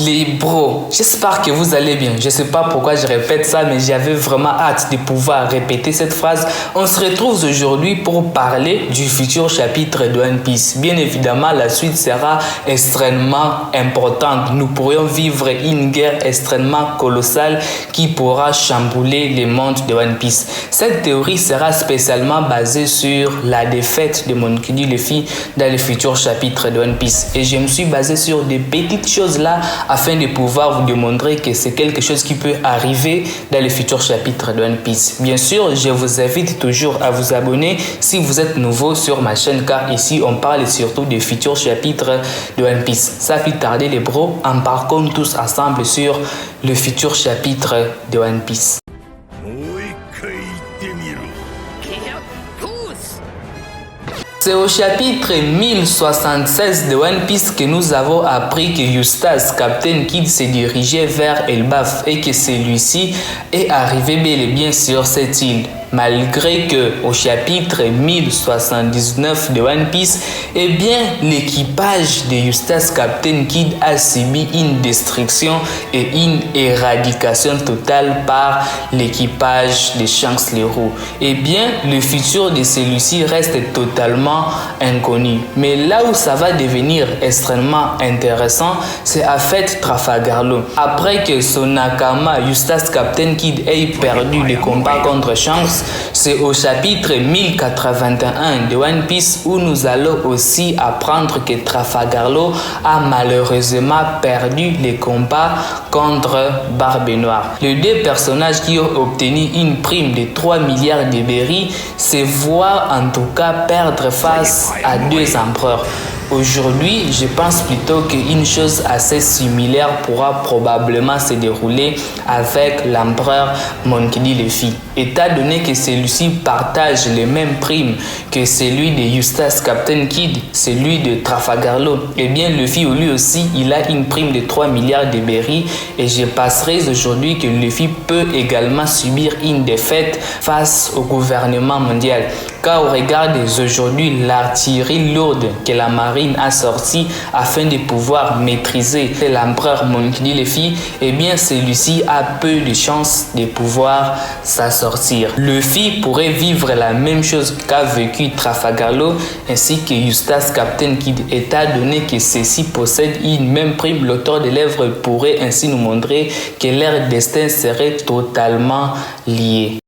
les bros, j'espère que vous allez bien. Je sais pas pourquoi je répète ça, mais j'avais vraiment hâte de pouvoir répéter cette phrase. On se retrouve aujourd'hui pour parler du futur chapitre de One Piece. Bien évidemment, la suite sera extrêmement importante. Nous pourrions vivre une guerre extrêmement colossale qui pourra chambouler le monde de One Piece. Cette théorie sera spécialement basée sur la défaite de Monkey D. Luffy dans le futur chapitre de One Piece. Et je me suis basé sur des petites choses là afin de pouvoir vous démontrer que c'est quelque chose qui peut arriver dans le futur chapitre de One Piece. Bien sûr, je vous invite toujours à vous abonner si vous êtes nouveau sur ma chaîne, car ici on parle surtout des futurs chapitres de One Piece. Ça fait tarder les bros, embarquons tous ensemble sur le futur chapitre de One Piece. C'est au chapitre 1076 de One Piece que nous avons appris que Eustace, Captain Kid, s'est dirigé vers Elbaf et que celui-ci est arrivé bel et bien sur cette île. Malgré que au chapitre 1079 de One Piece, eh bien, l'équipage de Eustace Captain Kid a subi une destruction et une éradication totale par l'équipage de Shanks le Roux. Eh bien, le futur de celui-ci reste totalement inconnu. Mais là où ça va devenir extrêmement intéressant, c'est à Fête Trafalgar Law. Après que son Nakama Eustace Captain Kid ait perdu le combat contre Shanks, c'est au chapitre 1081 de One Piece où nous allons aussi apprendre que Trafalgar Law a malheureusement perdu les combats contre Barbe Noire. Les deux personnages qui ont obtenu une prime de 3 milliards de berries se voient en tout cas perdre face à deux empereurs. Aujourd'hui, je pense plutôt qu'une chose assez similaire pourra probablement se dérouler avec l'empereur Monkey D. Luffy. Étant donné que celui-ci partage les mêmes primes que celui de Eustace Captain Kid, celui de Trafalgar Law, eh bien Luffy lui aussi, il a une prime de 3 milliards de berries et je passerai aujourd'hui que Luffy peut également subir une défaite face au gouvernement mondial. Car au regard d'aujourd'hui, l'artillerie lourde que la marine a sorti afin de pouvoir maîtriser l'empereur Monkey D. Luffy, eh bien celui-ci a peu de chances de pouvoir s'en sortir. Luffy pourrait vivre la même chose qu'a vécu Trafalgar Law ainsi que Eustace Captain Kid. Étant donné que ceux-ci possèdent une même prime, l'auteur des lèvres pourrait ainsi nous montrer que leur destin serait totalement lié.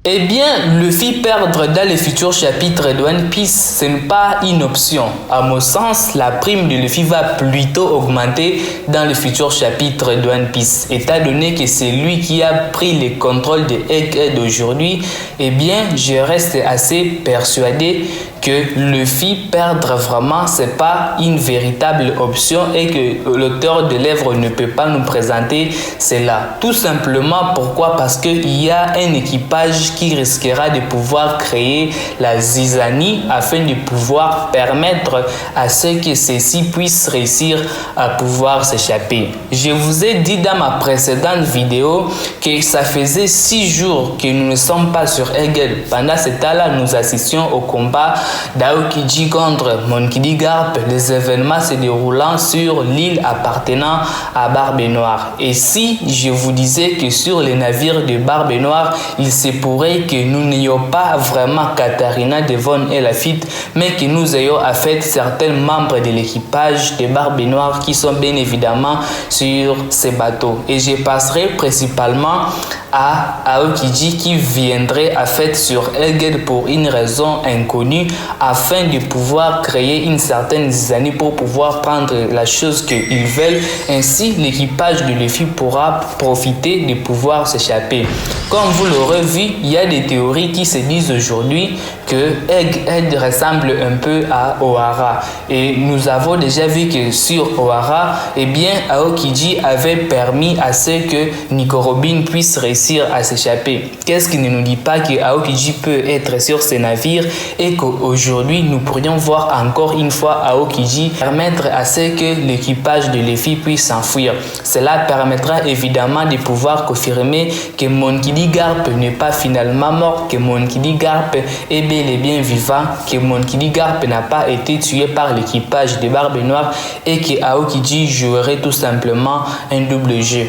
Eh bien, Luffy perdre dans le futur chapitre de One Piece, ce n'est pas une option. À mon sens, la prime de Luffy va plutôt augmenter dans le futur chapitre de One Piece. Étant donné que c'est lui qui a pris le contrôle de Egghead aujourd'hui, eh bien, je reste assez persuadé que Luffy perdre vraiment, c'est pas une véritable option et que l'auteur de l'œuvre ne peut pas nous présenter cela. Tout simplement, pourquoi? Parce qu'il y a un équipage qui risquera de pouvoir créer la zizanie afin de pouvoir permettre à ceux que ceux-ci puissent réussir à pouvoir s'échapper. Je vous ai dit dans ma précédente vidéo que ça faisait 6 jours que nous ne sommes pas sur Egghead. Pendant ce temps-là, nous assistions au combat d'Aokiji contre Monkey D. Garp, les événements se déroulant sur l'île appartenant à Barbe Noire. Et si je vous disais que sur les navires de Barbe Noire, il se pourrait que nous n'ayons pas vraiment Katarina, Devon et Lafitte, mais que nous ayons affecté certains membres de l'équipage de Barbe Noire qui sont bien évidemment sur ces bateaux. Et je passerai principalement à Aokiji qui viendrait à fait sur Egghead pour une raison inconnue afin de pouvoir créer une certaine zizanie pour pouvoir prendre la chose qu'ils veulent. Ainsi, l'équipage de Luffy pourra profiter de pouvoir s'échapper. Comme vous l'aurez vu, il y a des théories qui se disent aujourd'hui que Egghead ressemble un peu à Ohara. Et nous avons déjà vu que sur Ohara, eh bien, Aokiji avait permis à ce que Nico Robin puisse réussir réussir à s'échapper? Qu'est-ce qui ne nous dit pas que Aokiji peut être sur ce navire et qu'aujourd'hui nous pourrions voir encore une fois Aokiji permettre à ce que l'équipage de Luffy puisse s'enfuir? Cela permettra évidemment de pouvoir confirmer que Monkey D. Garp n'est pas finalement mort, que Monkey D. Garp est bel et bien vivant, que Monkey D. Garp n'a pas été tué par l'équipage de Barbe Noire et que Aokiji jouerait tout simplement un double jeu.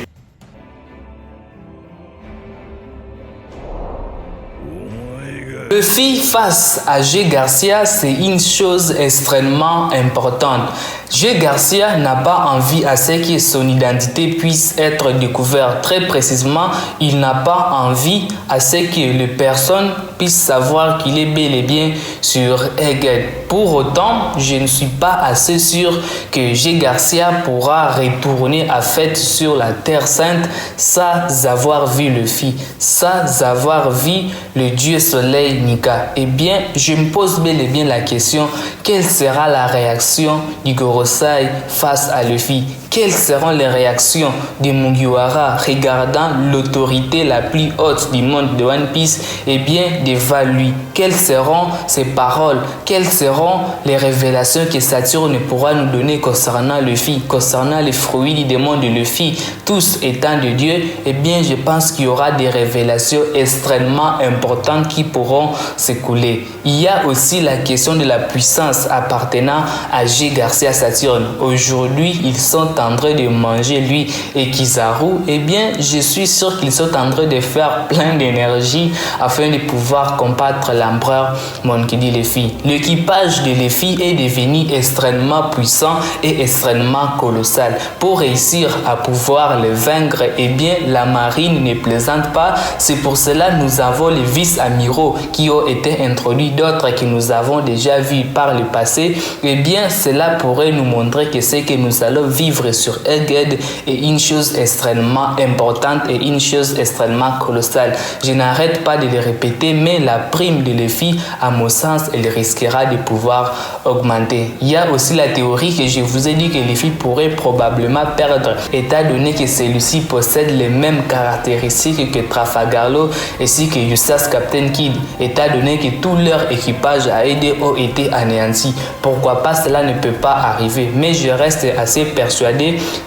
Luffy face à Jay Garcia, c'est une chose extrêmement importante. Jay Garcia n'a pas envie à ce que son identité puisse être découverte. Très précisément, il n'a pas envie à ce que les personnes puissent savoir qu'il est bel et bien sur Egghead. Pour autant, je ne suis pas assez sûr que Jay Garcia pourra retourner à Fête sur la Terre Sainte sans avoir vu Luffy, sans avoir vu le dieu soleil Nika. Eh bien, je me pose bel et bien la question, quelle sera la réaction du Gorosei face à Luffy? Quelles seront les réactions de Mugiwara regardant l'autorité la plus haute du monde de One Piece? Eh bien, devant lui, quelles seront ses paroles? Quelles seront les révélations que Saturne pourra nous donner concernant Luffy, concernant les fruits du démon de Luffy, tous étant de Dieu? Eh bien, je pense qu'il y aura des révélations extrêmement importantes qui pourront s'écouler. Il y a aussi la question de la puissance appartenant à Jay Garcia Saturne. Aujourd'hui, ils sont en train de manger lui et Kizaru. Eh bien, je suis sûr qu'ils sont en train de faire plein d'énergie afin de pouvoir combattre l'empereur Monkey D. Luffy. L'équipage de Luffy est devenu extrêmement puissant et extrêmement colossal. Pour réussir à pouvoir le vaincre, eh bien, la marine ne plaisante pas. C'est pour cela que nous avons les vice-amiraux qui ont été introduits, d'autres que nous avons déjà vus par le passé. Eh bien, cela pourrait nous montrer que ce que nous allons vivre sur Egghead est une chose extrêmement importante et une chose extrêmement colossale. Je n'arrête pas de le répéter, mais la prime de Luffy, à mon sens, elle risquera de pouvoir augmenter. Il y a aussi la théorie que je vous ai dit que Luffy pourrait probablement perdre, étant donné que celui-ci possède les mêmes caractéristiques que Trafalgar Law ainsi que Eustace Captain Kidd, étant donné que tout leur équipage a été anéanti. Pourquoi pas cela ne peut pas arriver? Mais je reste assez persuadé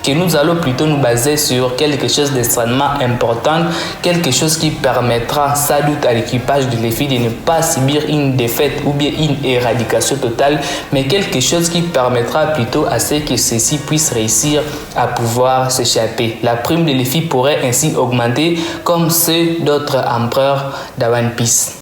que nous allons plutôt nous baser sur quelque chose d'extrêmement important, quelque chose qui permettra sans doute à l'équipage de Luffy de ne pas subir une défaite ou bien une éradication totale, mais quelque chose qui permettra plutôt à ce que ceux-ci puissent réussir à pouvoir s'échapper. La prime de Luffy pourrait ainsi augmenter comme ceux d'autres empereurs de One Piece.